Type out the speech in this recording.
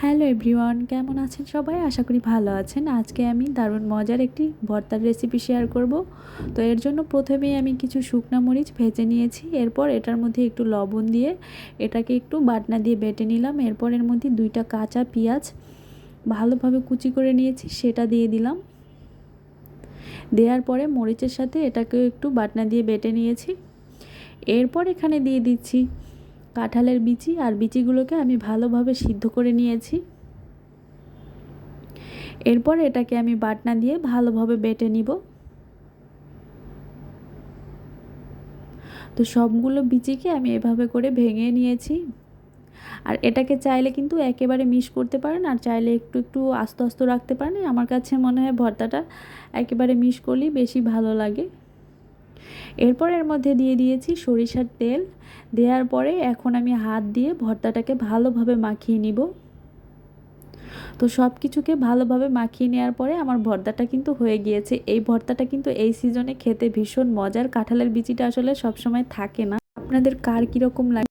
Hello everyone, কেমন আছেন সবাই? আশা করি ভালো আছেন। আজকে আমি দারুণ মজার একটি ভর্তার রেসিপি শেয়ার করব। তো এর জন্য প্রথমেই আমি কিছু শুকনো মরিচ ভেজে নিয়েছি। এরপর এটার মধ্যে একটু লবণ দিয়ে এটাকে একটু বাটনা দিয়ে বেটে নিলাম। এরপর এর মধ্যে 2টা কাঁচা পেঁয়াজ ভালোভাবে কুচি করে নিয়েছি, সেটা দিয়ে দিলাম। দেওয়ার পরে মরিচের সাথে এটাকে একটু বাটনা দিয়ে বেটে নিয়েছি। এরপর এখানে দিয়ে দিচ্ছি কাঁঠালের বিচি, আর বিচিগুলোকে আমি ভালোভাবে সিদ্ধ করে নিয়েছি। এরপর এটাকে আমি বাটনা দিয়ে ভালোভাবে বেটে নিব। তো সবগুলো বিচিকে আমি এভাবে করে ভেঙে নিয়েছি। আর এটাকে চাইলে কিন্তু একেবারে মিশ করতে পারেন, আর চাইলে একটু একটু আস্তে আস্তে রাখতে পারেন। আমার কাছে মনে হয় ভর্তাটা একেবারে মিশ করলেই বেশি ভালো লাগে। এরপর এর মধ্যে দিয়ে দিয়েছি সরিষার তেল। দেওয়ার পরে এখন আমি হাত দিয়ে ভর্তাটাকে ভালোভাবে মাখিয়ে নিব। তো সব কিছুকে ভালোভাবে মাখিয়ে নেওয়ার পরে আমার ভর্তাটা কিন্তু হয়ে গিয়েছে। এই ভর্তাটা কিন্তু এই সিজনে খেতে ভীষণ মজার। কাঁঠালের বিচিটা আসলে সবসময় থাকে না। আপনাদের কার কীরকম লাগে?